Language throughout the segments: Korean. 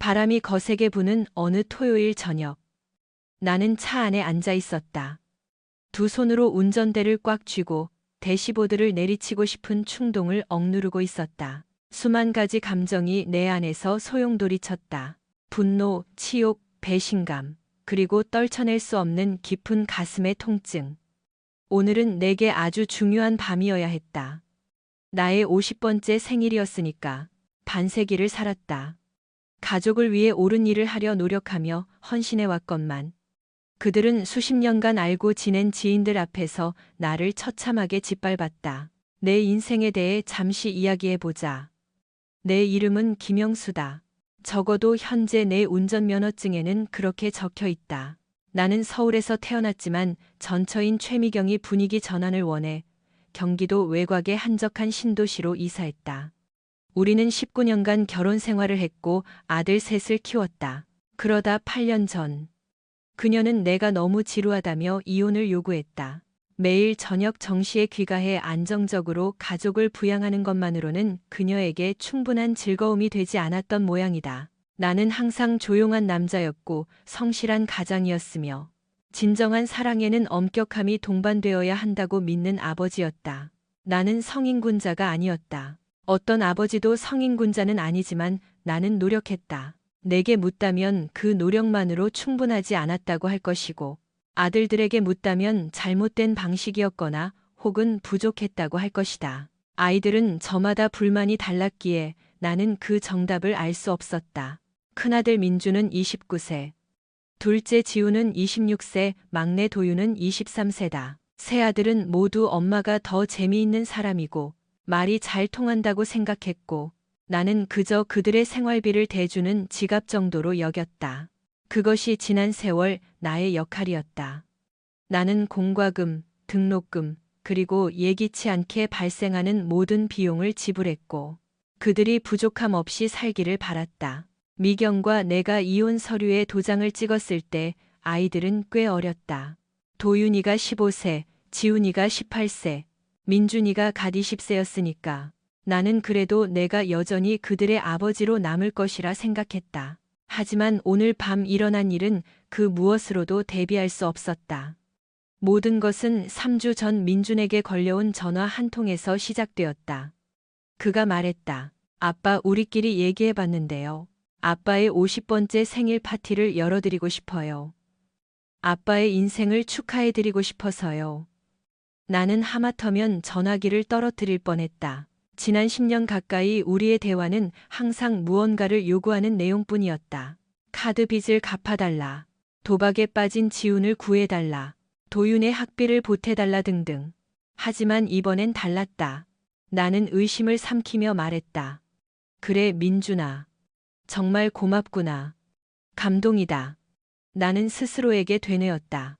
바람이 거세게 부는 어느 토요일 저녁. 나는 차 안에 앉아 있었다. 두 손으로 운전대를 꽉 쥐고 대시보드를 내리치고 싶은 충동을 억누르고 있었다. 수만 가지 감정이 내 안에서 소용돌이쳤다. 분노, 치욕, 배신감, 그리고 떨쳐낼 수 없는 깊은 가슴의 통증. 오늘은 내게 아주 중요한 밤이어야 했다. 나의 50번째 생일이었으니까 반세기를 살았다. 가족을 위해 옳은 일을 하려 노력하며 헌신해 왔건만 그들은 수십 년간 알고 지낸 지인들 앞에서 나를 처참하게 짓밟았다. 내 인생에 대해 잠시 이야기해보자. 내 이름은 김영수다. 적어도 현재 내 운전면허증에는 그렇게 적혀 있다. 나는 서울에서 태어났지만 전처인 최미경이 분위기 전환을 원해 경기도 외곽의 한적한 신도시로 이사했다. 우리는 19년간 결혼 생활을 했고 아들 셋을 키웠다. 그러다 8년 전 그녀는 내가 너무 지루하다며 이혼을 요구했다. 매일 저녁 정시에 귀가해 안정적으로 가족을 부양하는 것만으로는 그녀에게 충분한 즐거움이 되지 않았던 모양이다. 나는 항상 조용한 남자였고 성실한 가장이었으며 진정한 사랑에는 엄격함이 동반되어야 한다고 믿는 아버지였다. 나는 성인군자가 아니었다. 어떤 아버지도 성인군자는 아니지만 나는 노력했다. 내게 묻다면 그 노력만으로 충분하지 않았다고 할 것이고 아들들에게 묻다면 잘못된 방식이었거나 혹은 부족했다고 할 것이다. 아이들은 저마다 불만이 달랐기에 나는 그 정답을 알 수 없었다. 큰아들 민주는 29세, 둘째 지우는 26세, 막내 도유는 23세다. 세 아들은 모두 엄마가 더 재미있는 사람이고 말이 잘 통한다고 생각했고 나는 그저 그들의 생활비를 대주는 지갑 정도로 여겼다. 그것이 지난 세월 나의 역할이었다. 나는 공과금, 등록금, 그리고 예기치 않게 발생하는 모든 비용을 지불했고 그들이 부족함 없이 살기를 바랐다. 미경과 내가 이혼 서류에 도장을 찍었을 때 아이들은 꽤 어렸다. 도윤이가 15세, 지훈이가 18세, 민준이가 갓 20세였으니까 나는 그래도 내가 여전히 그들의 아버지로 남을 것이라 생각했다. 하지만 오늘 밤 일어난 일은 그 무엇으로도 대비할 수 없었다. 모든 것은 3주 전 민준에게 걸려온 전화 한 통에서 시작되었다. 그가 말했다. 아빠, 우리끼리 얘기해봤는데요. 아빠의 50번째 생일 파티를 열어드리고 싶어요. 아빠의 인생을 축하해드리고 싶어서요. 나는 하마터면 전화기를 떨어뜨릴 뻔했다. 지난 10년 가까이 우리의 대화는 항상 무언가를 요구하는 내용뿐이었다. 카드 빚을 갚아달라. 도박에 빠진 지훈을 구해달라. 도윤의 학비를 보태달라 등등. 하지만 이번엔 달랐다. 나는 의심을 삼키며 말했다. 그래, 민준아. 정말 고맙구나. 감동이다. 나는 스스로에게 되뇌었다.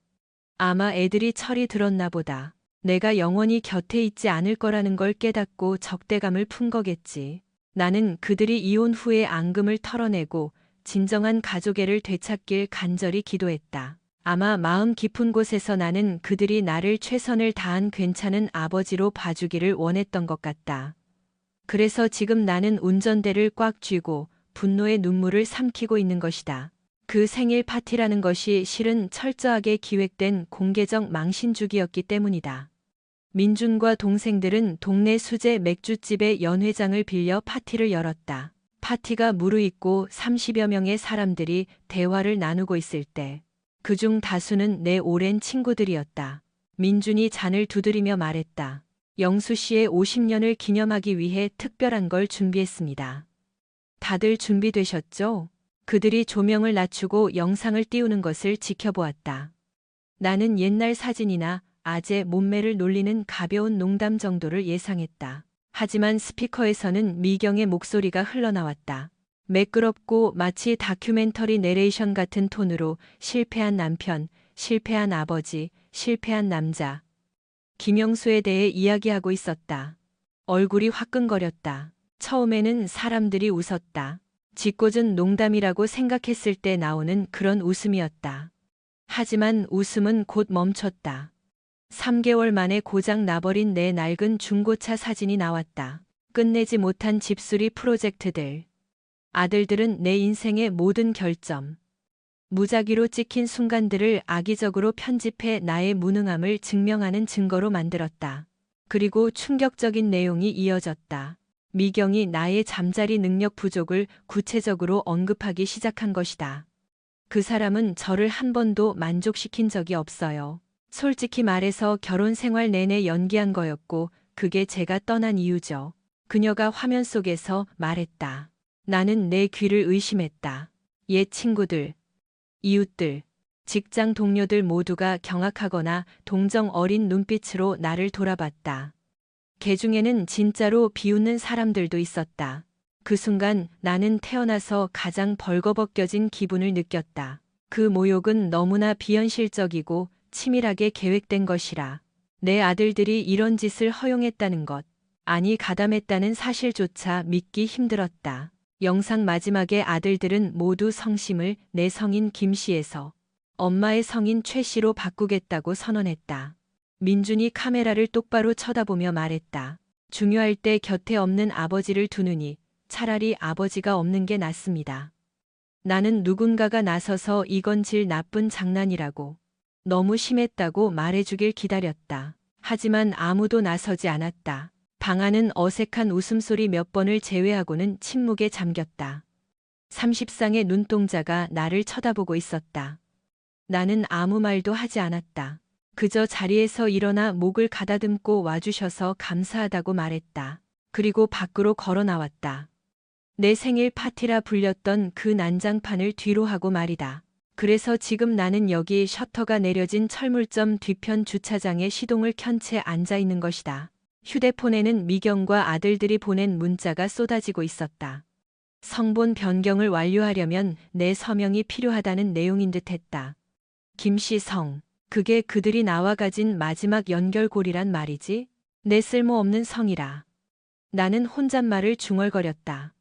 아마 애들이 철이 들었나 보다. 내가 영원히 곁에 있지 않을 거라는 걸 깨닫고 적대감을 푼 거겠지. 나는 그들이 이혼 후에 앙금을 털어내고 진정한 가족애를 되찾길 간절히 기도했다. 아마 마음 깊은 곳에서 나는 그들이 나를 최선을 다한 괜찮은 아버지로 봐주기를 원했던 것 같다. 그래서 지금 나는 운전대를 꽉 쥐고 분노의 눈물을 삼키고 있는 것이다. 그 생일 파티라는 것이 실은 철저하게 기획된 공개적 망신주기였기 때문이다. 민준과 동생들은 동네 수제 맥주집의 연회장을 빌려 파티를 열었다. 파티가 무르익고 30여 명의 사람들이 대화를 나누고 있을 때 그중 다수는 내 오랜 친구들이었다. 민준이 잔을 두드리며 말했다. 영수 씨의 50년을 기념하기 위해 특별한 걸 준비했습니다. 다들 준비되셨죠? 그들이 조명을 낮추고 영상을 띄우는 것을 지켜보았다. 나는 옛날 사진이나 아재 몸매를 놀리는 가벼운 농담 정도를 예상했다. 하지만 스피커에서는 미경의 목소리가 흘러나왔다. 매끄럽고 마치 다큐멘터리 내레이션 같은 톤으로 실패한 남편, 실패한 아버지, 실패한 남자. 김영수에 대해 이야기하고 있었다. 얼굴이 화끈거렸다. 처음에는 사람들이 웃었다. 짓궂은 농담이라고 생각했을 때 나오는 그런 웃음이었다. 하지만 웃음은 곧 멈췄다. 3개월 만에 고장 나버린 내 낡은 중고차 사진이 나왔다. 끝내지 못한 집수리 프로젝트들. 아들들은 내 인생의 모든 결점, 무작위로 찍힌 순간들을 악의적으로 편집해 나의 무능함을 증명하는 증거로 만들었다. 그리고 충격적인 내용이 이어졌다. 미경이 나의 잠자리 능력 부족을 구체적으로 언급하기 시작한 것이다. 그 사람은 저를 한 번도 만족시킨 적이 없어요. 솔직히 말해서 결혼 생활 내내 연기한 거였고 그게 제가 떠난 이유죠. 그녀가 화면 속에서 말했다. 나는 내 귀를 의심했다. 옛 친구들, 이웃들, 직장 동료들 모두가 경악하거나 동정 어린 눈빛으로 나를 돌아봤다. 개 중에는 진짜로 비웃는 사람들도 있었다. 그 순간 나는 태어나서 가장 벌거벗겨진 기분을 느꼈다. 그 모욕은 너무나 비현실적이고 치밀하게 계획된 것이라. 내 아들들이 이런 짓을 허용했다는 것, 아니 가담했다는 사실조차 믿기 힘들었다. 영상 마지막에 아들들은 모두 성심을 내 성인 김씨에서 엄마의 성인 최씨로 바꾸겠다고 선언했다. 민준이 카메라를 똑바로 쳐다보며 말했다. 중요할 때 곁에 없는 아버지를 두느니 차라리 아버지가 없는 게 낫습니다. 나는 누군가가 나서서 이건 질 나쁜 장난이라고, 너무 심했다고 말해주길 기다렸다. 하지만 아무도 나서지 않았다. 방 안은 어색한 웃음소리 몇 번을 제외하고는 침묵에 잠겼다. 30쌍의 눈동자가 나를 쳐다보고 있었다. 나는 아무 말도 하지 않았다. 그저 자리에서 일어나 목을 가다듬고 와주셔서 감사하다고 말했다. 그리고 밖으로 걸어 나왔다. 내 생일 파티라 불렸던 그 난장판을 뒤로 하고 말이다. 그래서 지금 나는 여기 셔터가 내려진 철물점 뒤편 주차장에 시동을 켠 채 앉아 있는 것이다. 휴대폰에는 미경과 아들들이 보낸 문자가 쏟아지고 있었다. 성본 변경을 완료하려면 내 서명이 필요하다는 내용인 듯했다. 김씨 성, 그게 그들이 나와 가진 마지막 연결고리란 말이지? 내 쓸모없는 성이라. 나는 혼잣말을 중얼거렸다.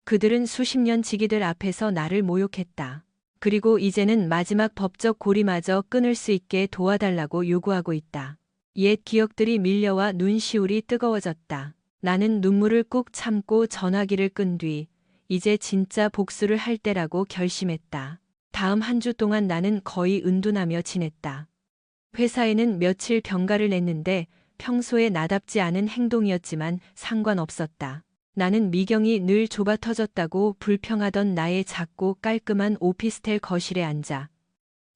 그들은 수십 년 지기들 앞에서 나를 모욕했다. 그리고 이제는 마지막 법적 고리마저 끊을 수 있게 도와달라고 요구하고 있다. 옛 기억들이 밀려와 눈시울이 뜨거워졌다. 나는 눈물을 꾹 참고 전화기를 끈 뒤 이제 진짜 복수를 할 때라고 결심했다. 다음 한 주 동안 나는 거의 은둔하며 지냈다. 회사에는 며칠 병가를 냈는데 평소에 나답지 않은 행동이었지만 상관없었다. 나는 미경이 늘 좁아 터졌다고 불평하던 나의 작고 깔끔한 오피스텔 거실에 앉아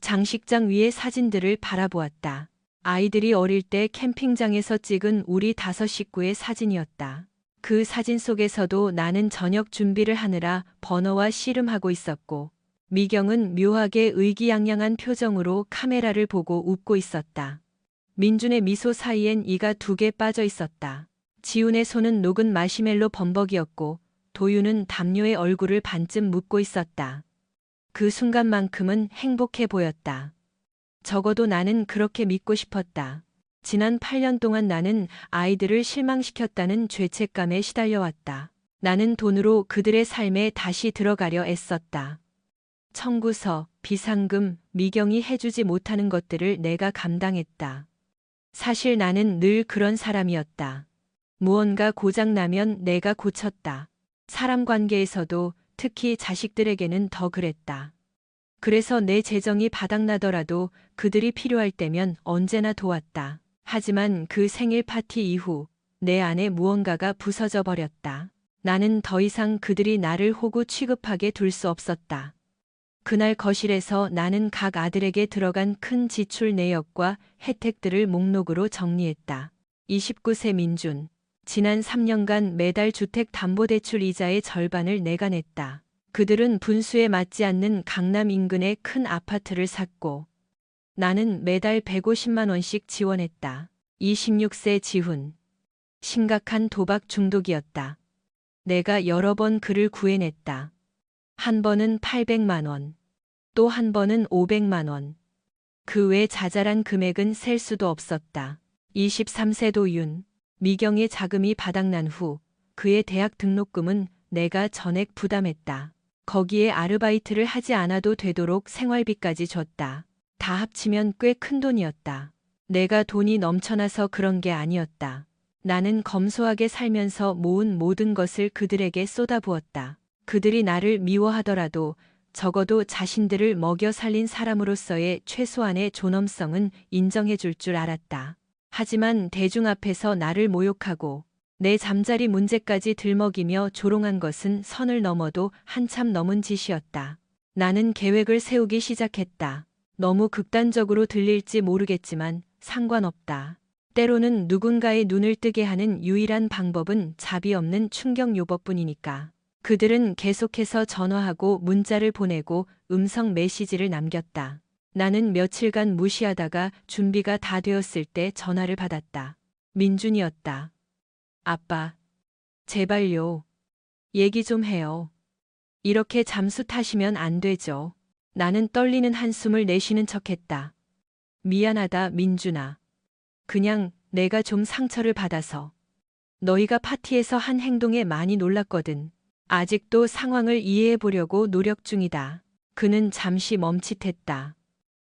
장식장 위의 사진들을 바라보았다. 아이들이 어릴 때 캠핑장에서 찍은 우리 5 식구의 사진이었다. 그 사진 속에서도 나는 저녁 준비를 하느라 버너와 씨름하고 있었고 미경은 묘하게 의기양양한 표정으로 카메라를 보고 웃고 있었다. 민준의 미소 사이엔 이가 2개 빠져 있었다. 지훈의 손은 녹은 마시멜로 범벅이었고 도윤은 담요의 얼굴을 반쯤 묻고 있었다. 그 순간만큼은 행복해 보였다. 적어도 나는 그렇게 믿고 싶었다. 지난 8년 동안 나는 아이들을 실망시켰다는 죄책감에 시달려왔다. 나는 돈으로 그들의 삶에 다시 들어가려 애썼다. 청구서, 비상금, 미경이 해주지 못하는 것들을 내가 감당했다. 사실 나는 늘 그런 사람이었다. 무언가 고장나면 내가 고쳤다. 사람 관계에서도 특히 자식들에게는 더 그랬다. 그래서 내 재정이 바닥나더라도 그들이 필요할 때면 언제나 도왔다. 하지만 그 생일 파티 이후 내 안에 무언가가 부서져 버렸다. 나는 더 이상 그들이 나를 호구 취급하게 둘 수 없었다. 그날 거실에서 나는 각 아들에게 들어간 큰 지출 내역과 혜택들을 목록으로 정리했다. 29세 민준. 지난 3년간 매달 주택담보대출 이자의 절반을 내가 냈다. 그들은 분수에 맞지 않는 강남 인근의 큰 아파트를 샀고 나는 매달 150만 원씩 지원했다. 26세 지훈. 심각한 도박 중독이었다. 내가 여러 번 그를 구해냈다. 한 번은 800만 원, 또 한 번은 500만 원. 그 외 자잘한 금액은 셀 수도 없었다. 23세 도윤. 미경의 자금이 바닥난 후 그의 대학 등록금은 내가 전액 부담했다. 거기에 아르바이트를 하지 않아도 되도록 생활비까지 줬다. 다 합치면 꽤 큰 돈이었다. 내가 돈이 넘쳐나서 그런 게 아니었다. 나는 검소하게 살면서 모은 모든 것을 그들에게 쏟아부었다. 그들이 나를 미워하더라도 적어도 자신들을 먹여 살린 사람으로서의 최소한의 존엄성은 인정해 줄 줄 알았다. 하지만 대중 앞에서 나를 모욕하고 내 잠자리 문제까지 들먹이며 조롱한 것은 선을 넘어도 한참 넘은 짓이었다. 나는 계획을 세우기 시작했다. 너무 극단적으로 들릴지 모르겠지만 상관없다. 때로는 누군가의 눈을 뜨게 하는 유일한 방법은 자비 없는 충격 요법뿐이니까. 그들은 계속해서 전화하고 문자를 보내고 음성 메시지를 남겼다. 나는 며칠간 무시하다가 준비가 다 되었을 때 전화를 받았다. 민준이었다. 아빠, 제발요. 얘기 좀 해요. 이렇게 잠수 타시면 안 되죠. 나는 떨리는 한숨을 내쉬는 척했다. 미안하다, 민준아. 그냥 내가 좀 상처를 받아서. 너희가 파티에서 한 행동에 많이 놀랐거든. 아직도 상황을 이해해 보려고 노력 중이다. 그는 잠시 멈칫했다.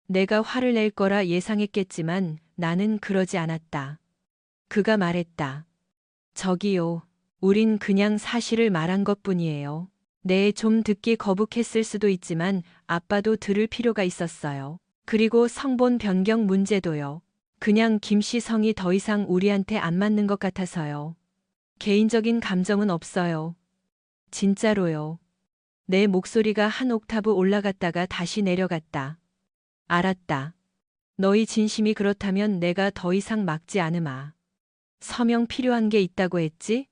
내가 화를 낼 거라 예상했겠지만 나는 그러지 않았다. 그가 말했다. 저기요. 우린 그냥 사실을 말한 것뿐이에요. 네, 좀 듣기 거북했을 수도 있지만 아빠도 들을 필요가 있었어요. 그리고 성본 변경 문제도요. 그냥 김씨 성이 더 이상 우리한테 안 맞는 것 같아서요. 개인적인 감정은 없어요. 진짜로요. 내 목소리가 한 옥타브 올라갔다가 다시 내려갔다. 알았다. 너희 진심이 그렇다면 내가 더 이상 막지 않으마. 서명 필요한 게 있다고 했지?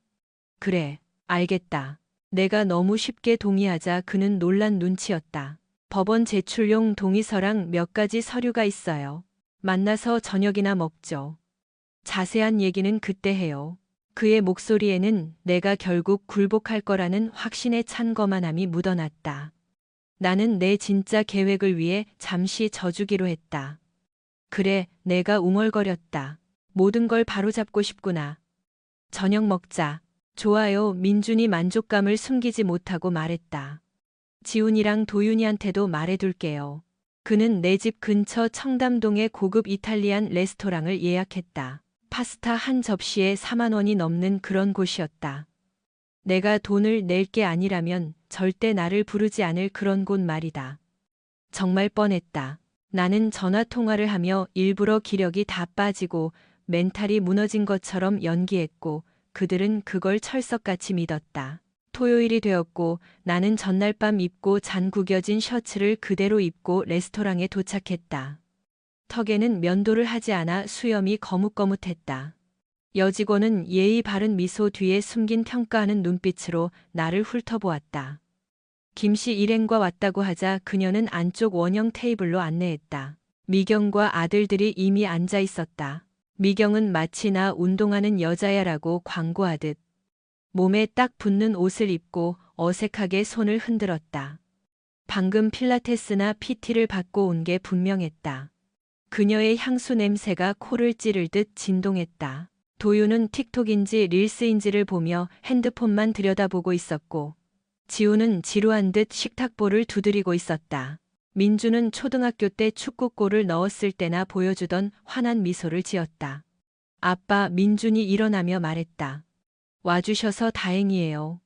그래, 알겠다. 내가 너무 쉽게 동의하자 그는 놀란 눈치였다. 법원 제출용 동의서랑 몇 가지 서류가 있어요. 만나서 저녁이나 먹죠. 자세한 얘기는 그때 해요. 그의 목소리에는 내가 결국 굴복할 거라는 확신에 찬 거만함이 묻어났다. 나는 내 진짜 계획을 위해 잠시 져주기로 했다. 그래, 내가 웅얼거렸다. 모든 걸 바로잡고 싶구나. 저녁 먹자. 좋아요. 민준이 만족감을 숨기지 못하고 말했다. 지훈이랑 도윤이한테도 말해둘게요. 그는 내 집 근처 청담동의 고급 이탈리안 레스토랑을 예약했다. 파스타 한 접시에 4만 원이 넘는 그런 곳이었다. 내가 돈을 낼 게 아니라면 절대 나를 부르지 않을 그런 곳 말이다. 정말 뻔했다. 나는 전화 통화를 하며 일부러 기력이 다 빠지고 멘탈이 무너진 것처럼 연기했고 그들은 그걸 철석같이 믿었다. 토요일이 되었고 나는 전날 밤 입고 잔 구겨진 셔츠를 그대로 입고 레스토랑에 도착했다. 턱에는 면도를 하지 않아 수염이 거뭇거뭇했다. 여직원은 예의 바른 미소 뒤에 숨긴 평가하는 눈빛으로 나를 훑어보았다. 김씨 일행과 왔다고 하자 그녀는 안쪽 원형 테이블로 안내했다. 미경과 아들들이 이미 앉아 있었다. 미경은 마치 나 운동하는 여자야라고 광고하듯 몸에 딱 붙는 옷을 입고 어색하게 손을 흔들었다. 방금 필라테스나 PT를 받고 온 게 분명했다. 그녀의 향수 냄새가 코를 찌를 듯 진동했다. 도윤은 틱톡인지 릴스인지를 보며 핸드폰만 들여다보고 있었고 지우는 지루한 듯 식탁볼을 두드리고 있었다. 민주는 초등학교 때 축구골을 넣었을 때나 보여주던 환한 미소를 지었다. 아빠, 민준이 일어나며 말했다. 와주셔서 다행이에요.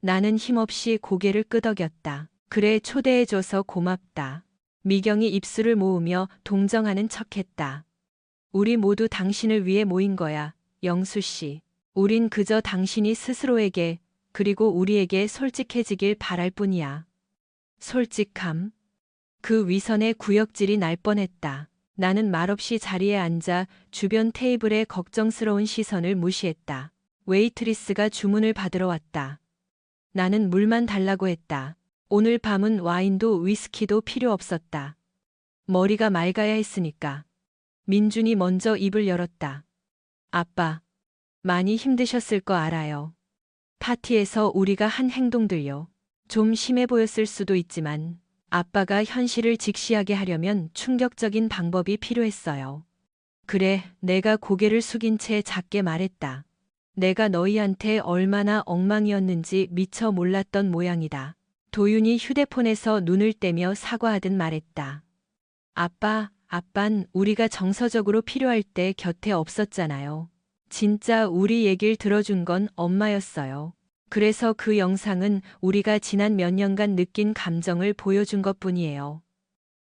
나는 힘없이 고개를 끄덕였다. 그래, 초대해줘서 고맙다. 미경이 입술을 모으며 동정하는 척했다. 우리 모두 당신을 위해 모인 거야, 영수 씨. 우린 그저 당신이 스스로에게 그리고 우리에게 솔직해지길 바랄 뿐이야. 솔직함? 그 위선의 구역질이 날 뻔했다. 나는 말없이 자리에 앉아 주변 테이블의 걱정스러운 시선을 무시했다. 웨이트리스가 주문을 받으러 왔다. 나는 물만 달라고 했다. 오늘 밤은 와인도 위스키도 필요 없었다. 머리가 맑아야 했으니까. 민준이 먼저 입을 열었다. 아빠, 많이 힘드셨을 거 알아요. 파티에서 우리가 한 행동들요. 좀 심해 보였을 수도 있지만 아빠가 현실을 직시하게 하려면 충격적인 방법이 필요했어요. 그래, 내가 고개를 숙인 채 작게 말했다. 내가 너희한테 얼마나 엉망이었는지 미처 몰랐던 모양이다. 도윤이 휴대폰에서 눈을 떼며 사과하듯 말했다. 아빤 우리가 정서적으로 필요할 때 곁에 없었잖아요. 진짜 우리 얘길 들어준 건 엄마였어요. 그래서 그 영상은 우리가 지난 몇 년간 느낀 감정을 보여준 것뿐이에요.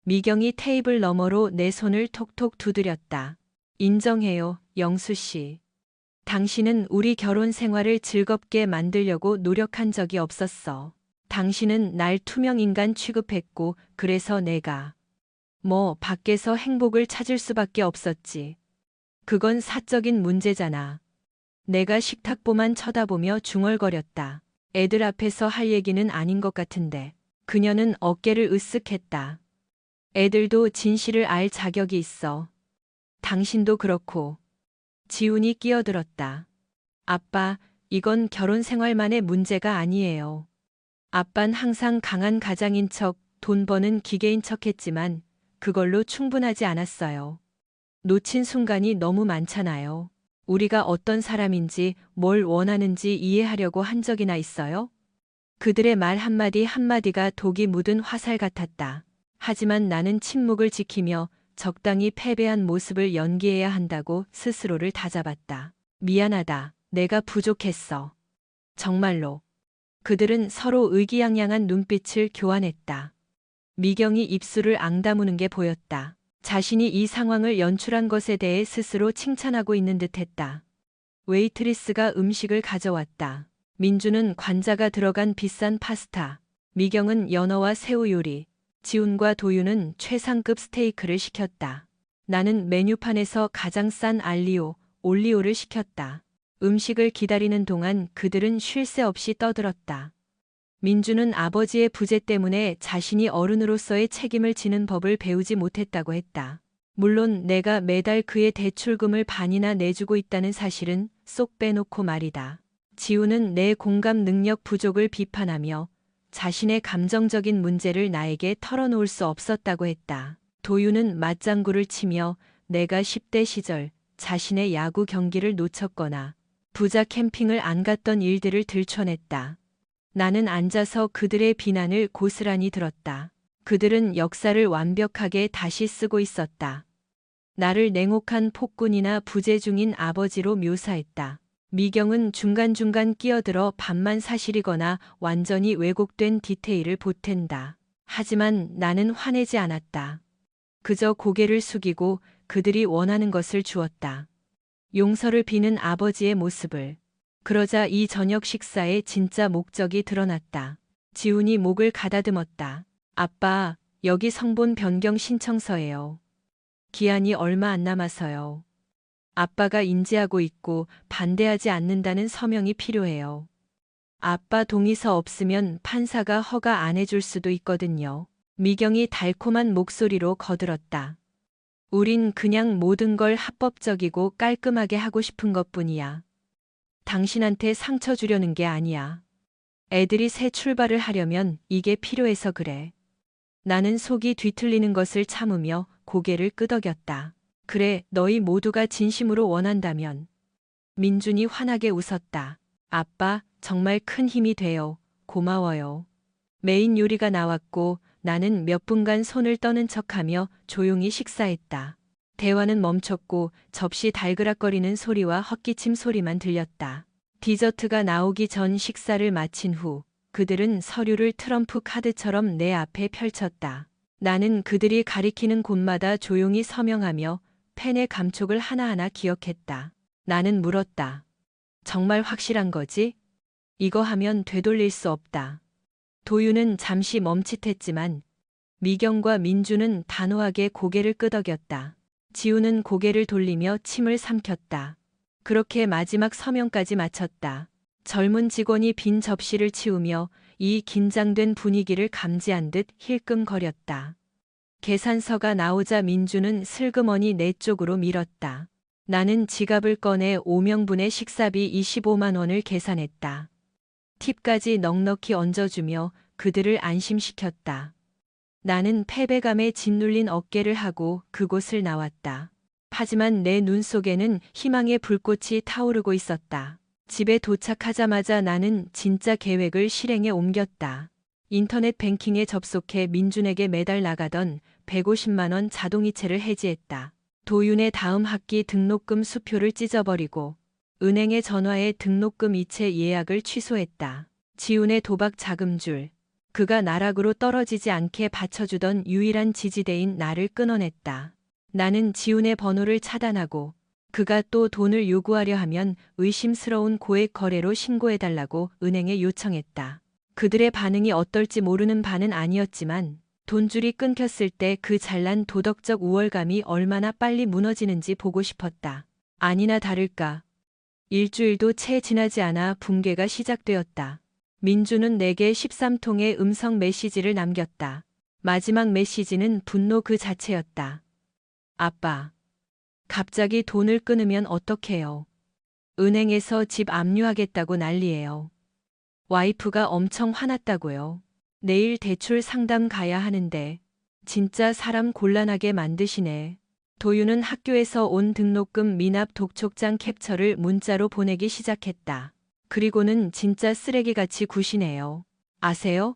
미경이 테이블 너머로 내 손을 톡톡 두드렸다. 인정해요, 영수 씨. 당신은 우리 결혼 생활을 즐겁게 만들려고 노력한 적이 없었어. 당신은 날 투명 인간 취급했고, 그래서 내가 밖에서 행복을 찾을 수밖에 없었지. 그건 사적인 문제잖아. 내가 식탁보만 쳐다보며 중얼거렸다. 애들 앞에서 할 얘기는 아닌 것 같은데. 그녀는 어깨를 으쓱했다. 애들도 진실을 알 자격이 있어. 당신도 그렇고. 지훈이 끼어들었다. 아빠, 이건 결혼 생활만의 문제가 아니에요. 아빤 항상 강한 가장인 척, 돈 버는 기계인 척 했지만 그걸로 충분하지 않았어요. 놓친 순간이 너무 많잖아요. 우리가 어떤 사람인지 뭘 원하는지 이해하려고 한 적이나 있어요? 그들의 말 한마디 한마디가 독이 묻은 화살 같았다. 하지만 나는 침묵을 지키며 적당히 패배한 모습을 연기해야 한다고 스스로를 다잡았다. 미안하다. 내가 부족했어. 정말로. 그들은 서로 의기양양한 눈빛을 교환했다. 미경이 입술을 앙다무는 게 보였다. 자신이 이 상황을 연출한 것에 대해 스스로 칭찬하고 있는 듯했다. 웨이트리스가 음식을 가져왔다. 민주는 관자가 들어간 비싼 파스타, 미경은 연어와 새우 요리, 지훈과 도윤은 최상급 스테이크를 시켰다. 나는 메뉴판에서 가장 싼 알리오, 올리오를 시켰다. 음식을 기다리는 동안 그들은 쉴 새 없이 떠들었다. 민주는 아버지의 부재 때문에 자신이 어른으로서의 책임을 지는 법을 배우지 못했다고 했다. 물론 내가 매달 그의 대출금을 반이나 내주고 있다는 사실은 쏙 빼놓고 말이다. 지우는 내 공감 능력 부족을 비판하며 자신의 감정적인 문제를 나에게 털어놓을 수 없었다고 했다. 도윤은 맞장구를 치며 내가 10대 시절 자신의 야구 경기를 놓쳤거나 부자 캠핑을 안 갔던 일들을 들춰냈다. 나는 앉아서 그들의 비난을 고스란히 들었다. 그들은 역사를 완벽하게 다시 쓰고 있었다. 나를 냉혹한 폭군이나 부재 중인 아버지로 묘사했다. 미경은 중간중간 끼어들어 반만 사실이거나 완전히 왜곡된 디테일을 보탠다. 하지만 나는 화내지 않았다. 그저 고개를 숙이고 그들이 원하는 것을 주었다. 용서를 비는 아버지의 모습을. 그러자 이 저녁 식사의 진짜 목적이 드러났다. 지훈이 목을 가다듬었다. 아빠, 여기 성본 변경 신청서예요. 기한이 얼마 안 남아서요. 아빠가 인지하고 있고 반대하지 않는다는 서명이 필요해요. 아빠 동의서 없으면 판사가 허가 안 해줄 수도 있거든요. 미경이 달콤한 목소리로 거들었다. 우린 그냥 모든 걸 합법적이고 깔끔하게 하고 싶은 것뿐이야. 당신한테 상처 주려는 게 아니야. 애들이 새 출발을 하려면 이게 필요해서 그래. 나는 속이 뒤틀리는 것을 참으며 고개를 끄덕였다. 그래, 너희 모두가 진심으로 원한다면. 민준이 환하게 웃었다. 아빠, 정말 큰 힘이 돼요. 고마워요. 메인 요리가 나왔고 나는 몇 분간 손을 떠는 척하며 조용히 식사했다. 대화는 멈췄고 접시 달그락거리는 소리와 헛기침 소리만 들렸다. 디저트가 나오기 전 식사를 마친 후 그들은 서류를 트럼프 카드처럼 내 앞에 펼쳤다. 나는 그들이 가리키는 곳마다 조용히 서명하며 펜의 감촉을 하나하나 기억했다. 나는 물었다. 정말 확실한 거지? 이거 하면 되돌릴 수 없다. 도윤은 잠시 멈칫했지만 미경과 민주는 단호하게 고개를 끄덕였다. 지우는 고개를 돌리며 침을 삼켰다. 그렇게 마지막 서명까지 마쳤다. 젊은 직원이 빈 접시를 치우며 이 긴장된 분위기를 감지한 듯 힐끔거렸다. 계산서가 나오자 민주는 슬그머니 내 쪽으로 밀었다. 나는 지갑을 꺼내 5명분의 식사비 25만 원을 계산했다. 팁까지 넉넉히 얹어주며 그들을 안심시켰다. 나는 패배감에 짓눌린 어깨를 하고 그곳을 나왔다. 하지만 내 눈 속에는 희망의 불꽃이 타오르고 있었다. 집에 도착하자마자 나는 진짜 계획을 실행에 옮겼다. 인터넷 뱅킹에 접속해 민준에게 매달 나가던 150만 원 자동이체를 해지했다. 도윤의 다음 학기 등록금 수표를 찢어버리고 은행에 전화해 등록금 이체 예약을 취소했다. 지훈의 도박 자금줄. 그가 나락으로 떨어지지 않게 받쳐주던 유일한 지지대인 나를 끊어냈다. 나는 지훈의 번호를 차단하고 그가 또 돈을 요구하려 하면 의심스러운 고액 거래로 신고해달라고 은행에 요청했다. 그들의 반응이 어떨지 모르는 바는 아니었지만 돈줄이 끊겼을 때 그 잘난 도덕적 우월감이 얼마나 빨리 무너지는지 보고 싶었다. 아니나 다를까. 일주일도 채 지나지 않아 붕괴가 시작되었다. 민주는 내게 13통의 음성 메시지를 남겼다. 마지막 메시지는 분노 그 자체였다. 아빠, 갑자기 돈을 끊으면 어떡해요? 은행에서 집 압류하겠다고 난리예요. 와이프가 엄청 화났다고요. 내일 대출 상담 가야 하는데 진짜 사람 곤란하게 만드시네. 도윤은 학교에서 온 등록금 미납 독촉장 캡처를 문자로 보내기 시작했다. 그리고는 진짜 쓰레기같이 구시네요. 아세요?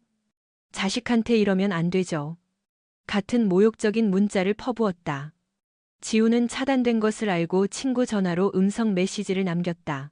자식한테 이러면 안 되죠. 같은 모욕적인 문자를 퍼부었다. 지우는 차단된 것을 알고 친구 전화로 음성 메시지를 남겼다.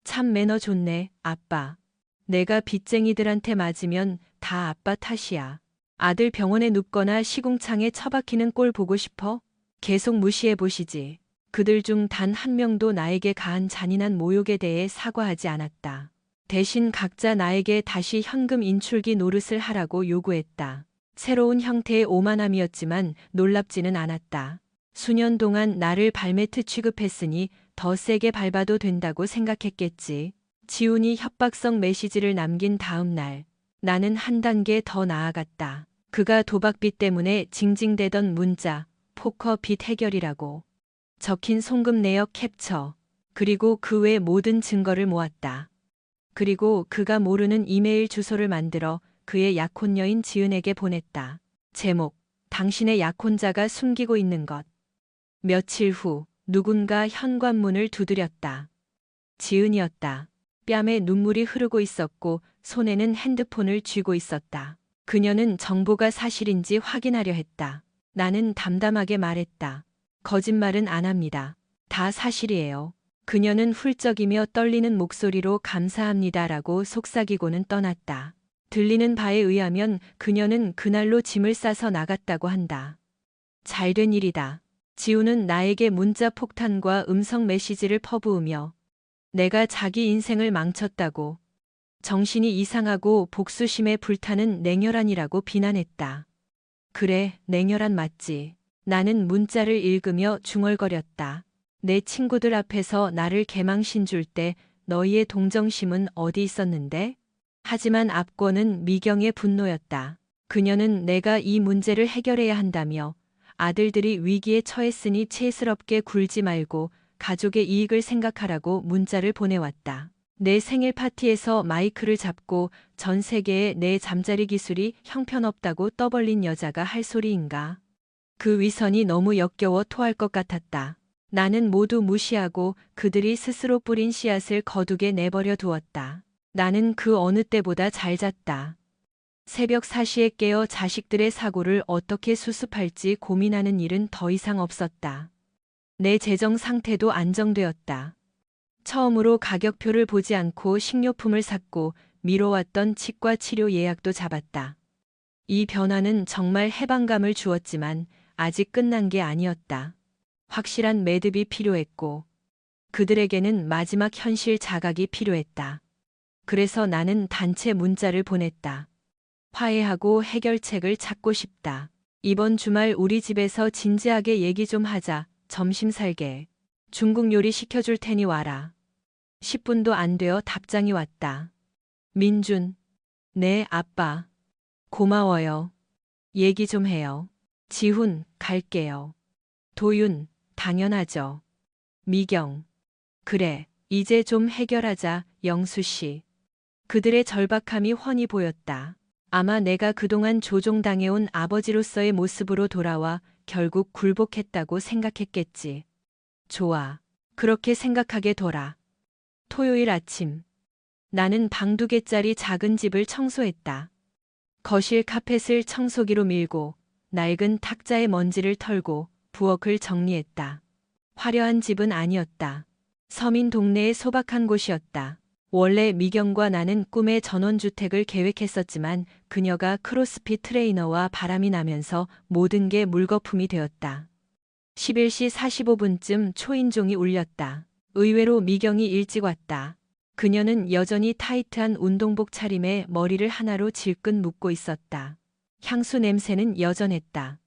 참 매너 좋네, 아빠. 내가 빚쟁이들한테 맞으면 다 아빠 탓이야. 아들 병원에 눕거나 시궁창에 처박히는 꼴 보고 싶어? 계속 무시해 보시지. 그들 중 단 한 명도 나에게 가한 잔인한 모욕에 대해 사과하지 않았다. 대신 각자 나에게 다시 현금 인출기 노릇을 하라고 요구했다. 새로운 형태의 오만함이었지만 놀랍지는 않았다. 수년 동안 나를 발매트 취급했으니 더 세게 밟아도 된다고 생각했겠지. 지훈이 협박성 메시지를 남긴 다음 날, 나는 한 단계 더 나아갔다. 그가 도박빚 때문에 징징대던 문자, 포커 빚 해결이라고 적힌 송금 내역 캡처, 그리고 그 외 모든 증거를 모았다. 그리고 그가 모르는 이메일 주소를 만들어 그의 약혼녀인 지은에게 보냈다. 제목, 당신의 약혼자가 숨기고 있는 것. 며칠 후 누군가 현관문을 두드렸다. 지은이었다. 뺨에 눈물이 흐르고 있었고 손에는 핸드폰을 쥐고 있었다. 그녀는 정보가 사실인지 확인하려 했다. 나는 담담하게 말했다. 거짓말은 안 합니다. 다 사실이에요. 그녀는 훌쩍이며 떨리는 목소리로 감사합니다라고 속삭이고는 떠났다. 들리는 바에 의하면 그녀는 그날로 짐을 싸서 나갔다고 한다. 잘된 일이다. 지우는 나에게 문자 폭탄과 음성 메시지를 퍼부으며 내가 자기 인생을 망쳤다고, 정신이 이상하고 복수심에 불타는 냉혈한이라고 비난했다. 그래, 냉혈한 맞지. 나는 문자를 읽으며 중얼거렸다. 내 친구들 앞에서 나를 개망신 줄 때 너희의 동정심은 어디 있었는데? 하지만 압권은 미경의 분노였다. 그녀는 내가 이 문제를 해결해야 한다며 아들들이 위기에 처했으니 채스럽게 굴지 말고 가족의 이익을 생각하라고 문자를 보내왔다. 내 생일 파티에서 마이크를 잡고 전 세계에 내 잠자리 기술이 형편없다고 떠벌린 여자가 할 소리인가. 그 위선이 너무 역겨워 토할 것 같았다. 나는 모두 무시하고 그들이 스스로 뿌린 씨앗을 거두게 내버려 두었다. 나는 그 어느 때보다 잘 잤다. 새벽 4시에 깨어 자식들의 사고를 어떻게 수습할지 고민하는 일은 더 이상 없었다. 내 재정 상태도 안정되었다. 처음으로 가격표를 보지 않고 식료품을 샀고 미뤄왔던 치과 치료 예약도 잡았다. 이 변화는 정말 해방감을 주었지만 아직 끝난 게 아니었다. 확실한 매듭이 필요했고 그들에게는 마지막 현실 자각이 필요했다. 그래서 나는 단체 문자를 보냈다. 화해하고 해결책을 찾고 싶다. 이번 주말 우리 집에서 진지하게 얘기 좀 하자. 점심 살게. 중국 요리 시켜줄 테니 와라. 10분도 안 되어 답장이 왔다. 민준. 네, 아빠. 고마워요. 얘기 좀 해요. 지훈, 갈게요. 도윤, 당연하죠. 미경. 그래, 이제 좀 해결하자, 영수 씨. 그들의 절박함이 훤히 보였다. 아마 내가 그동안 조종당해온 아버지로서의 모습으로 돌아와 결국 굴복했다고 생각했겠지. 좋아. 그렇게 생각하게 둬라. 토요일 아침. 나는 방 2개짜리 작은 집을 청소했다. 거실 카펫을 청소기로 밀고 낡은 탁자의 먼지를 털고 부엌을 정리했다. 화려한 집은 아니었다. 서민 동네의 소박한 곳이었다. 원래 미경과 나는 꿈의 전원주택을 계획했었지만 그녀가 크로스핏 트레이너와 바람이 나면서 모든 게 물거품이 되었다. 11시 45분쯤 초인종이 울렸다. 의외로 미경이 일찍 왔다. 그녀는 여전히 타이트한 운동복 차림에 머리를 하나로 질끈 묶고 있었다. 향수 냄새는 여전했다.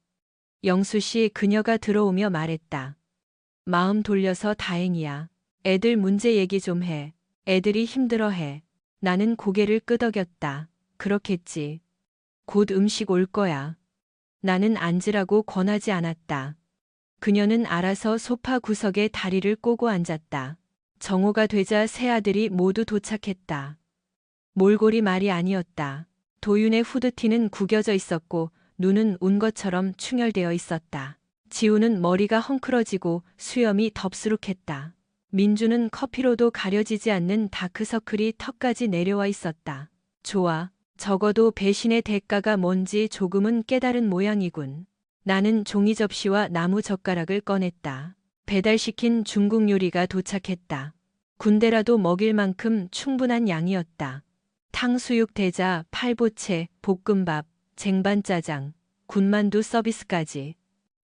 영수 씨, 그녀가 들어오며 말했다. 마음 돌려서 다행이야. 애들 문제 얘기 좀 해. 애들이 힘들어해. 나는 고개를 끄덕였다. 그렇겠지. 곧 음식 올 거야. 나는 앉으라고 권하지 않았다. 그녀는 알아서 소파 구석에 다리를 꼬고 앉았다. 정오가 되자 세 아들이 모두 도착했다. 몰골이 말이 아니었다. 도윤의 후드티는 구겨져 있었고 눈은 운 것처럼 충혈되어 있었다. 지우는 머리가 헝클어지고 수염이 덥수룩했다. 민주는 커피로도 가려지지 않는 다크서클이 턱까지 내려와 있었다. 좋아. 적어도 배신의 대가가 뭔지 조금은 깨달은 모양이군. 나는 종이 접시와 나무 젓가락을 꺼냈다. 배달시킨 중국 요리가 도착했다. 군대라도 먹일 만큼 충분한 양이었다. 탕수육 대자, 팔보채, 볶음밥, 쟁반짜장, 군만두 서비스까지.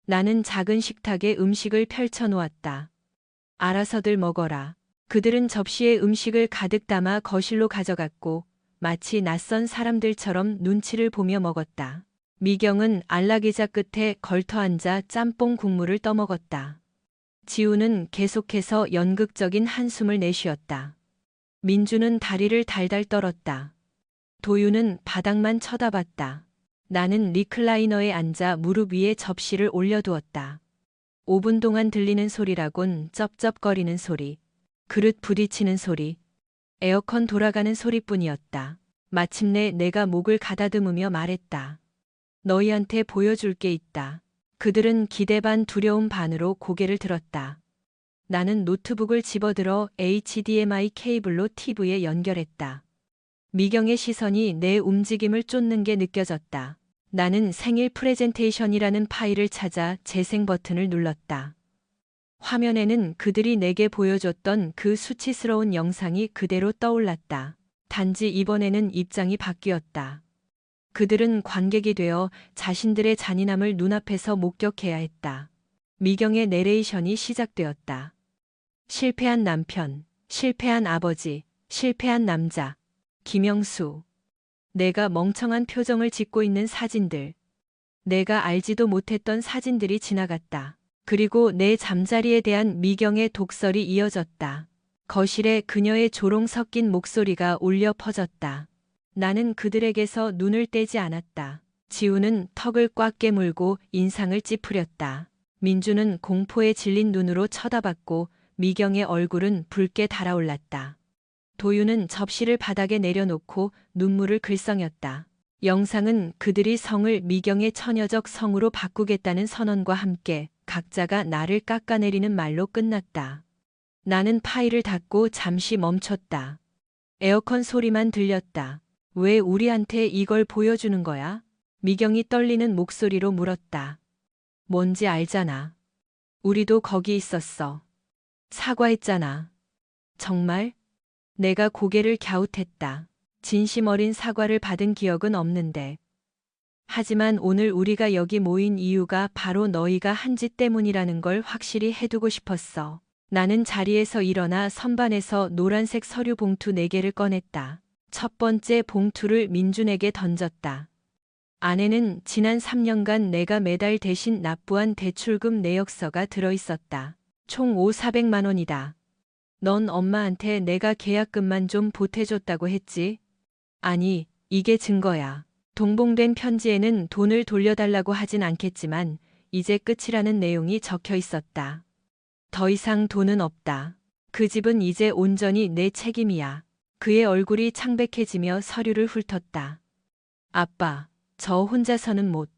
나는 작은 식탁에 음식을 펼쳐놓았다. 알아서들 먹어라. 그들은 접시에 음식을 가득 담아 거실로 가져갔고 마치 낯선 사람들처럼 눈치를 보며 먹었다. 미경은 안락의자 끝에 걸터앉아 짬뽕 국물을 떠먹었다. 지우는 계속해서 연극적인 한숨을 내쉬었다. 민주는 다리를 달달 떨었다. 도윤은 바닥만 쳐다봤다. 나는 리클라이너에 앉아 무릎 위에 접시를 올려두었다. 5분 동안 들리는 소리라곤 쩝쩝거리는 소리, 그릇 부딪히는 소리, 에어컨 돌아가는 소리뿐이었다. 마침내 내가 목을 가다듬으며 말했다. 너희한테 보여줄 게 있다. 그들은 기대 반 두려움 반으로 고개를 들었다. 나는 노트북을 집어들어 HDMI 케이블로 TV에 연결했다. 미경의 시선이 내 움직임을 쫓는 게 느껴졌다. 나는 생일 프레젠테이션이라는 파일을 찾아 재생 버튼을 눌렀다. 화면에는 그들이 내게 보여줬던 그 수치스러운 영상이 그대로 떠올랐다. 단지 이번에는 입장이 바뀌었다. 그들은 관객이 되어 자신들의 잔인함을 눈앞에서 목격해야 했다. 미경의 내레이션이 시작되었다. 실패한 남편, 실패한 아버지, 실패한 남자, 김영수. 내가 멍청한 표정을 짓고 있는 사진들. 내가 알지도 못했던 사진들이 지나갔다. 그리고 내 잠자리에 대한 미경의 독설이 이어졌다. 거실에 그녀의 조롱 섞인 목소리가 울려 퍼졌다. 나는 그들에게서 눈을 떼지 않았다. 지우는 턱을 꽉 깨물고 인상을 찌푸렸다. 민주는 공포에 질린 눈으로 쳐다봤고 미경의 얼굴은 붉게 달아올랐다. 도윤은 접시를 바닥에 내려놓고 눈물을 글썽였다. 영상은 그들이 성을 미경의 처녀적 성으로 바꾸겠다는 선언과 함께 각자가 나를 깎아내리는 말로 끝났다. 나는 파일을 닫고 잠시 멈췄다. 에어컨 소리만 들렸다. 왜 우리한테 이걸 보여주는 거야? 미경이 떨리는 목소리로 물었다. 뭔지 알잖아. 우리도 거기 있었어. 사과했잖아. 정말? 내가 고개를 갸웃했다. 진심 어린 사과를 받은 기억은 없는데. 하지만 오늘 우리가 여기 모인 이유가 바로 너희가 한 짓 때문이라는 걸 확실히 해두고 싶었어. 나는 자리에서 일어나 선반에서 노란색 서류 봉투 4개를 꺼냈다. 첫 번째 봉투를 민준에게 던졌다. 안에는 지난 3년간 내가 매달 대신 납부한 대출금 내역서가 들어있었다. 총 400만 원이다. 넌 엄마한테 내가 계약금만 좀 보태줬다고 했지? 아니, 이게 증거야. 동봉된 편지에는 돈을 돌려달라고 하진 않겠지만 이제 끝이라는 내용이 적혀 있었다. 더 이상 돈은 없다. 그 집은 이제 온전히 내 책임이야. 그의 얼굴이 창백해지며 서류를 훑었다. 아빠, 저 혼자서는 못.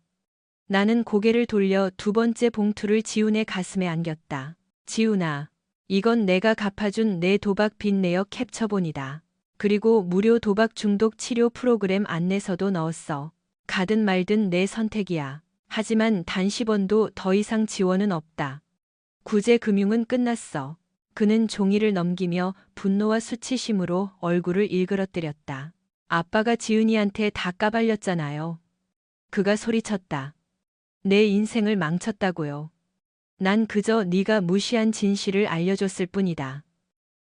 나는 고개를 돌려 두 번째 봉투를 지훈의 가슴에 안겼다. 지훈아, 이건 내가 갚아준 내 도박 빚 내역 캡처본이다. 그리고 무료 도박 중독 치료 프로그램 안내서도 넣었어. 가든 말든 내 선택이야. 하지만 단 10원도 더 이상 지원은 없다. 구제 금융은 끝났어. 그는 종이를 넘기며 분노와 수치심으로 얼굴을 일그러뜨렸다. 아빠가 지은이한테 다 까발렸잖아요. 그가 소리쳤다. 내 인생을 망쳤다고요. 난 그저 네가 무시한 진실을 알려줬을 뿐이다.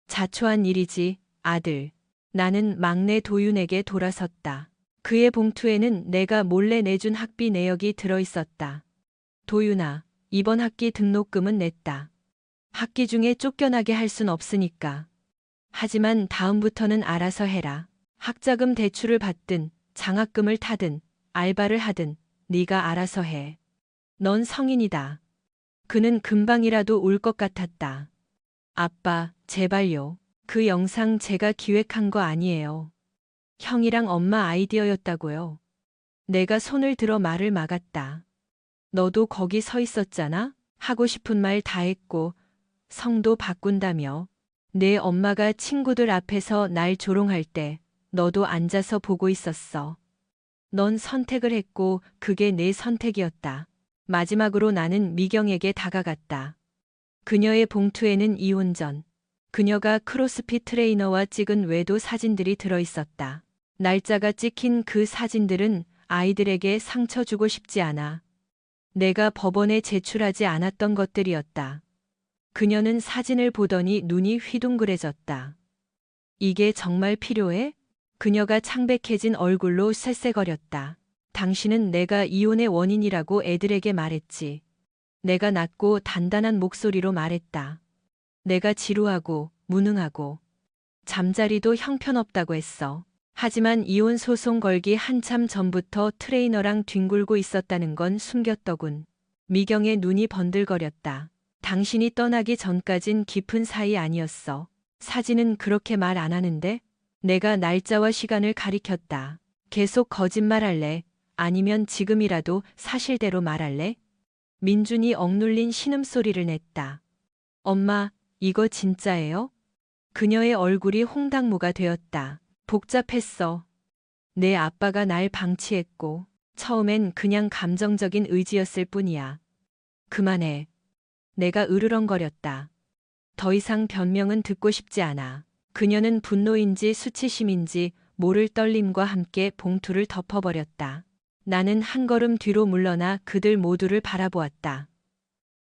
자초한 일이지, 아들. 나는 막내 도윤에게 돌아섰다. 그의 봉투에는 내가 몰래 내준 학비 내역이 들어있었다. 도윤아, 이번 학기 등록금은 냈다. 학기 중에 쫓겨나게 할 순 없으니까. 하지만 다음부터는 알아서 해라. 학자금 대출을 받든 장학금을 타든 알바를 하든 네가 알아서 해. 넌 성인이다. 그는 금방이라도 울 것 같았다. 아빠, 제발요. 그 영상 제가 기획한 거 아니에요. 형이랑 엄마 아이디어였다고요. 내가 손을 들어 말을 막았다. 너도 거기 서 있었잖아? 하고 싶은 말 다 했고 성도 바꾼다며. 내 엄마가 친구들 앞에서 날 조롱할 때 너도 앉아서 보고 있었어. 넌 선택을 했고 그게 내 선택이었다. 마지막으로 나는 미경에게 다가갔다. 그녀의 봉투에는 이혼 전, 그녀가 크로스핏 트레이너와 찍은 외도 사진들이 들어있었다. 날짜가 찍힌 그 사진들은 아이들에게 상처 주고 싶지 않아. 내가 법원에 제출하지 않았던 것들이었다. 그녀는 사진을 보더니 눈이 휘둥그레졌다. 이게 정말 필요해? 그녀가 창백해진 얼굴로 쇳쇳거렸다. 당신은 내가 이혼의 원인이라고 애들에게 말했지. 내가 낮고 단단한 목소리로 말했다. 내가 지루하고 무능하고 잠자리도 형편없다고 했어. 하지만 이혼 소송 걸기 한참 전부터 트레이너랑 뒹굴고 있었다는 건 숨겼더군. 미경의 눈이 번들거렸다. 당신이 떠나기 전까진 깊은 사이 아니었어. 사진은 그렇게 말 안 하는데? 내가 날짜와 시간을 가리켰다. 계속 거짓말할래? 아니면 지금이라도 사실대로 말할래? 민준이 억눌린 신음소리를 냈다. 엄마, 이거 진짜예요? 그녀의 얼굴이 홍당무가 되었다. 복잡했어. 내 아빠가 날 방치했고, 처음엔 그냥 감정적인 의지였을 뿐이야. 그만해. 내가 으르렁거렸다. 더 이상 변명은 듣고 싶지 않아. 그녀는 분노인지 수치심인지 모를 떨림과 함께 봉투를 덮어버렸다. 나는 한 걸음 뒤로 물러나 그들 모두를 바라보았다.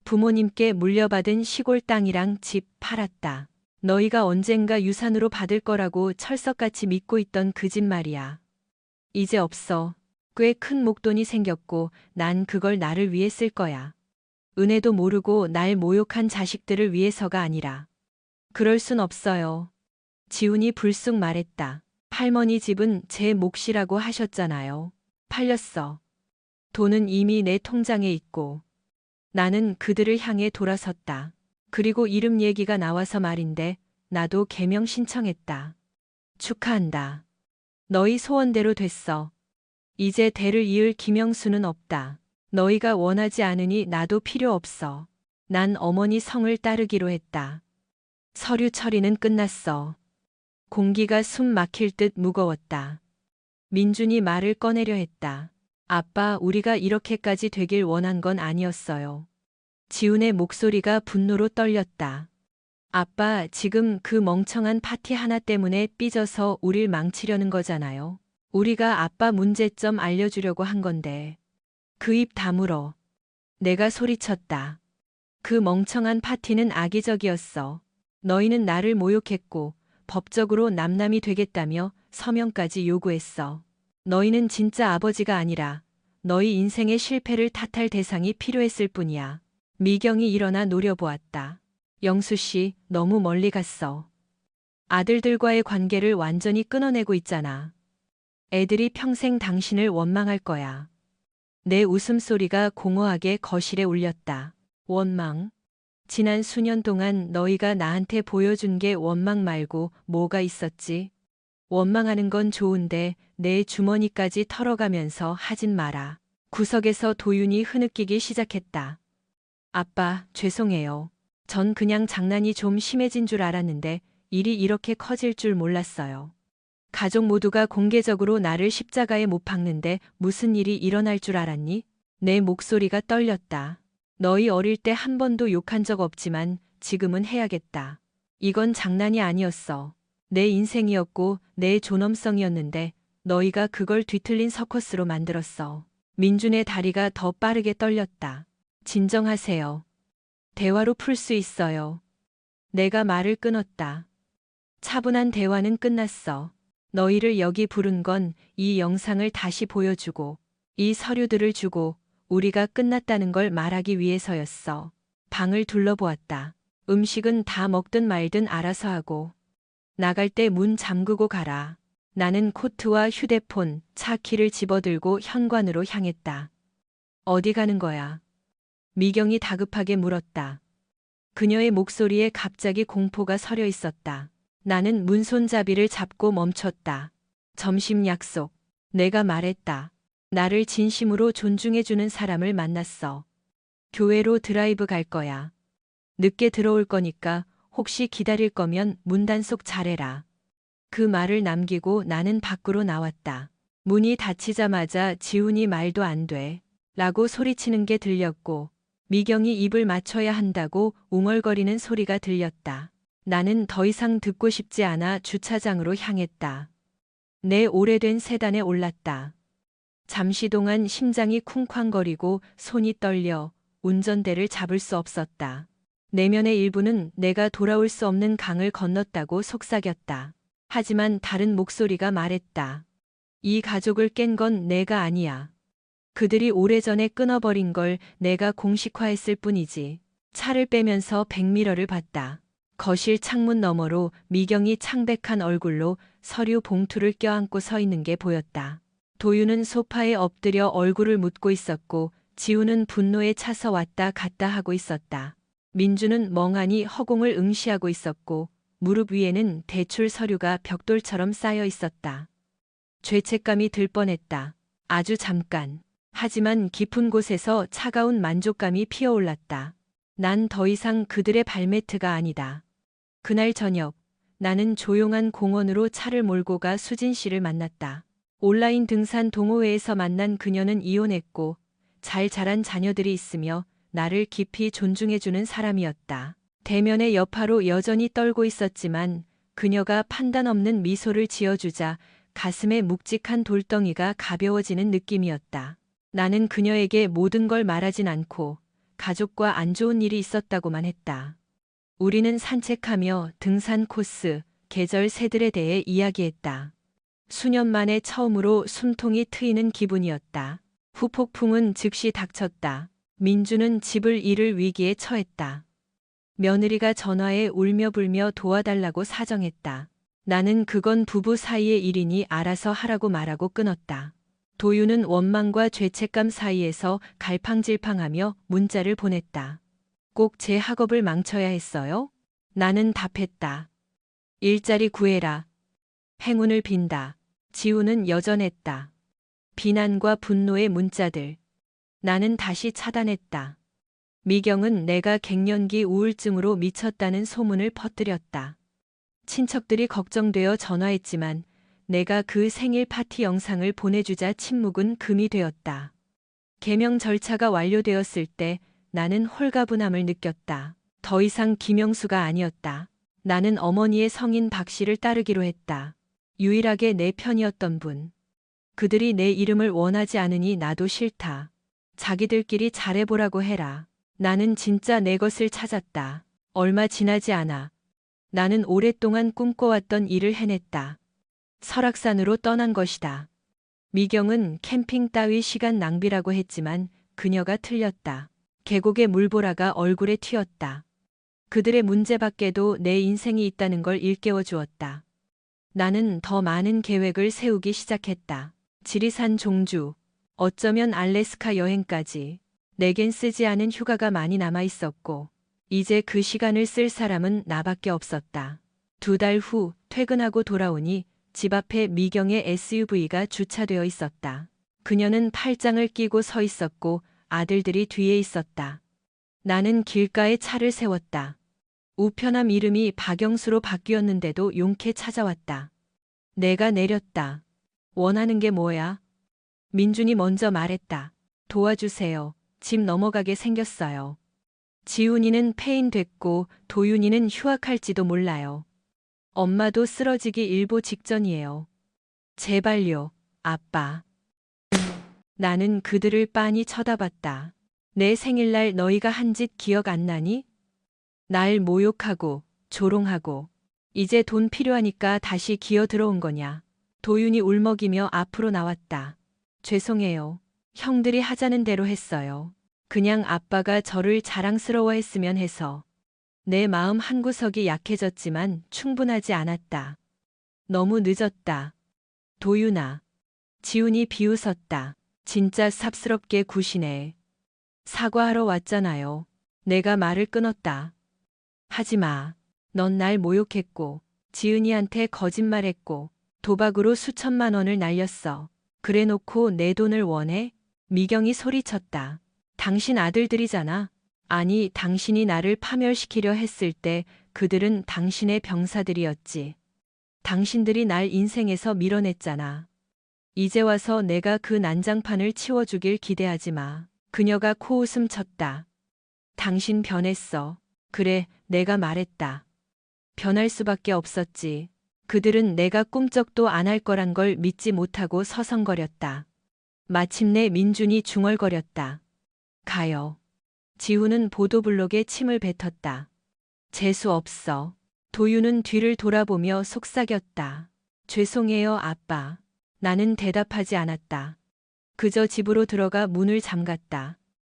부모님께 물려받은 시골 땅이랑 집 팔았다. 너희가 언젠가 유산으로 받을 거라고 철석같이 믿고 있던 그 집 말이야. 이제 없어. 꽤 큰 목돈이 생겼고 난 그걸 나를 위해 쓸 거야. 은혜도 모르고 날 모욕한 자식들을 위해서가 아니라. 그럴 순 없어요. 지훈이 불쑥 말했다. 할머니 집은 제 몫이라고 하셨잖아요. 팔렸어. 돈은 이미 내 통장에 있고. 나는 그들을 향해 돌아섰다. 그리고 이름 얘기가 나와서 말인데 나도 개명 신청했다. 축하한다. 너희 소원대로 됐어. 이제 대를 이을 김영수는 없다. 너희가 원하지 않으니 나도 필요 없어. 난 어머니 성을 따르기로 했다. 서류 처리는 끝났어. 공기가 숨 막힐 듯 무거웠다. 민준이 말을 꺼내려 했다. 아빠, 우리가 이렇게까지 되길 원한 건 아니었어요. 지훈의 목소리가 분노로 떨렸다. 아빠, 지금 그 멍청한 파티 하나 때문에 삐져서 우릴 망치려는 거잖아요. 우리가 아빠 문제점 알려주려고 한 건데. 그 입 다물어. 내가 소리쳤다. 그 멍청한 파티는 악의적이었어. 너희는 나를 모욕했고 법적으로 남남이 되겠다며 서명까지 요구했어. 너희는 진짜 아버지가 아니라 너희 인생의 실패를 탓할 대상이 필요했을 뿐이야. 미경이 일어나 노려보았다. 영수 씨, 너무 멀리 갔어. 아들들과의 관계를 완전히 끊어내고 있잖아. 애들이 평생 당신을 원망할 거야. 내 웃음소리가 공허하게 거실에 울렸다. 원망? 지난 수년 동안 너희가 나한테 보여준 게 원망 말고 뭐가 있었지? 원망하는 건 좋은데 내 주머니까지 털어가면서 하진 마라. 구석에서 도윤이 흐느끼기 시작했다. 아빠, 죄송해요. 전 그냥 장난이 좀 심해진 줄 알았는데 일이 이렇게 커질 줄 몰랐어요. 가족 모두가 공개적으로 나를 십자가에 못 박는데 무슨 일이 일어날 줄 알았니? 내 목소리가 떨렸다. 너희 어릴 때 한 번도 욕한 적 없지만 지금은 해야겠다. 이건 장난이 아니었어. 내 인생이었고 내 존엄성이었는데 너희가 그걸 뒤틀린 서커스로 만들었어. 민준의 다리가 더 빠르게 떨렸다. 진정하세요. 대화로 풀 수 있어요. 내가 말을 끊었다. 차분한 대화는 끝났어. 너희를 여기 부른 건 이 영상을 다시 보여주고 이 서류들을 주고 우리가 끝났다는 걸 말하기 위해서였어. 방을 둘러보았다. 음식은 다 먹든 말든 알아서 하고 나갈 때 문 잠그고 가라. 나는 코트와 휴대폰, 차 키를 집어들고 현관으로 향했다. 어디 가는 거야? 미경이 다급하게 물었다. 그녀의 목소리에 갑자기 공포가 서려 있었다. 나는 문손잡이를 잡고 멈췄다. 점심 약속. 내가 말했다. 나를 진심으로 존중해주는 사람을 만났어. 교회로 드라이브 갈 거야. 늦게 들어올 거니까 혹시 기다릴 거면 문단속 잘해라. 그 말을 남기고 나는 밖으로 나왔다. 문이 닫히자마자 지훈이 말도 안 돼. 라고 소리치는 게 들렸고 미경이 입을 맞춰야 한다고 웅얼거리는 소리가 들렸다. 나는 더 이상 듣고 싶지 않아 주차장으로 향했다. 내 오래된 세단에 올랐다. 잠시 동안 심장이 쿵쾅거리고 손이 떨려 운전대를 잡을 수 없었다. 내면의 일부는 내가 돌아올 수 없는 강을 건넜다고 속삭였다. 하지만 다른 목소리가 말했다. 이 가족을 깬 건 내가 아니야. 그들이 오래전에 끊어버린 걸 내가 공식화했을 뿐이지. 차를 빼면서 백미러를 봤다. 거실 창문 너머로 미경이 창백한 얼굴로 서류 봉투를 껴안고 서 있는 게 보였다. 도유는 소파에 엎드려 얼굴을 묻고 있었고 지우는 분노에 차서 왔다 갔다 하고 있었다. 민주는 멍하니 허공을 응시하고 있었고 무릎 위에는 대출 서류가 벽돌처럼 쌓여 있었다. 죄책감이 들 뻔했다. 아주 잠깐. 하지만 깊은 곳에서 차가운 만족감이 피어올랐다. 난 더 이상 그들의 발매트가 아니다. 그날 저녁, 나는 조용한 공원으로 차를 몰고 가 수진 씨를 만났다. 온라인 등산 동호회에서 만난 그녀는 이혼했고 잘 자란 자녀들이 있으며 나를 깊이 존중해주는 사람이었다. 대면의 여파로 여전히 떨고 있었지만 그녀가 판단 없는 미소를 지어주자 가슴에 묵직한 돌덩이가 가벼워지는 느낌이었다. 나는 그녀에게 모든 걸 말하진 않고 가족과 안 좋은 일이 있었다고만 했다. 우리는 산책하며 등산 코스, 계절 새들에 대해 이야기했다. 수년 만에 처음으로 숨통이 트이는 기분이었다. 후폭풍은 즉시 닥쳤다. 민주는 집을 잃을 위기에 처했다. 며느리가 전화해 울며불며 도와달라고 사정했다. 나는 그건 부부 사이의 일이니 알아서 하라고 말하고 끊었다. 도유는 원망과 죄책감 사이에서 갈팡질팡하며 문자를 보냈다. 꼭 제 학업을 망쳐야 했어요? 나는 답했다. 일자리 구해라. 행운을 빈다. 지우는 여전했다. 비난과 분노의 문자들. 나는 다시 차단했다. 미경은 내가 갱년기 우울증으로 미쳤다는 소문을 퍼뜨렸다. 친척들이 걱정되어 전화했지만 내가 그 생일 파티 영상을 보내주자 침묵은 금이 되었다. 개명 절차가 완료되었을 때 나는 홀가분함을 느꼈다. 더 이상 김영수가 아니었다. 나는 어머니의 성인 박 씨를 따르기로 했다. 유일하게 내 편이었던 분. 그들이 내 이름을 원하지 않으니 나도 싫다. 자기들끼리 잘해보라고 해라. 나는 진짜 내 것을 찾았다. 얼마 지나지 않아. 나는 오랫동안 꿈꿔왔던 일을 해냈다. 설악산으로 떠난 것이다. 미경은 캠핑 따위 시간 낭비라고 했지만 그녀가 틀렸다. 계곡의 물보라가 얼굴에 튀었다. 그들의 문제 밖에도 내 인생이 있다는 걸 일깨워 주었다. 나는 더 많은 계획을 세우기 시작했다. 지리산 종주, 어쩌면 알래스카 여행까지. 내겐 쓰지 않은 휴가가 많이 남아 있었고 이제 그 시간을 쓸 사람은 나밖에 없었다. 2달 후 퇴근하고 돌아오니 집 앞에 미경의 SUV가 주차되어 있었다. 그녀는 팔짱을 끼고 서 있었고 아들들이 뒤에 있었다. 나는 길가에 차를 세웠다. 우편함 이름이 박영수로 바뀌었는데도 용케 찾아왔다. 내가 내렸다. 원하는 게 뭐야? 민준이 먼저 말했다. 도와주세요. 집 넘어가게 생겼어요. 지훈이는 폐인됐고 도윤이는 휴학할지도 몰라요. 엄마도 쓰러지기 일보 직전이에요. 제발요, 아빠. 나는 그들을 빤히 쳐다봤다. 내 생일날 너희가 한 짓 기억 안 나니? 날 모욕하고 조롱하고 이제 돈 필요하니까 다시 기어 들어온 거냐. 도윤이 울먹이며 앞으로 나왔다. 죄송해요. 형들이 하자는 대로 했어요. 그냥 아빠가 저를 자랑스러워했으면 해서. 내 마음 한구석이 약해졌지만 충분하지 않았다. 너무 늦었다. 도윤아. 지훈이 비웃었다. 진짜 삽스럽게 구시네. 사과하러 왔잖아요. 내가 말을 끊었다. 하지 마. 넌 날 모욕했고, 지은이한테 거짓말했고, 도박으로 수천만 원을 날렸어. 그래 놓고 내 돈을 원해? 미경이 소리쳤다. 당신 아들들이잖아. 아니, 당신이 나를 파멸시키려 했을 때 그들은 당신의 병사들이었지. 당신들이 날 인생에서 밀어냈잖아. 이제 와서 내가 그 난장판을 치워주길 기대하지 마. 그녀가 코웃음 쳤다. 당신 변했어. 그래, 내가 말했다. 변할 수밖에 없었지. 그들은 내가 꿈쩍도 안 할 거란 걸 믿지 못하고 서성거렸다. 마침내 민준이 중얼거렸다. 가요. 지훈은 보도블록에 침을 뱉었다. 재수 없어. 도윤은 뒤를 돌아보며 속삭였다. 죄송해요, 아빠. 나는 대답하지 않았다. 그저 집으로 들어가 문을 잠갔다.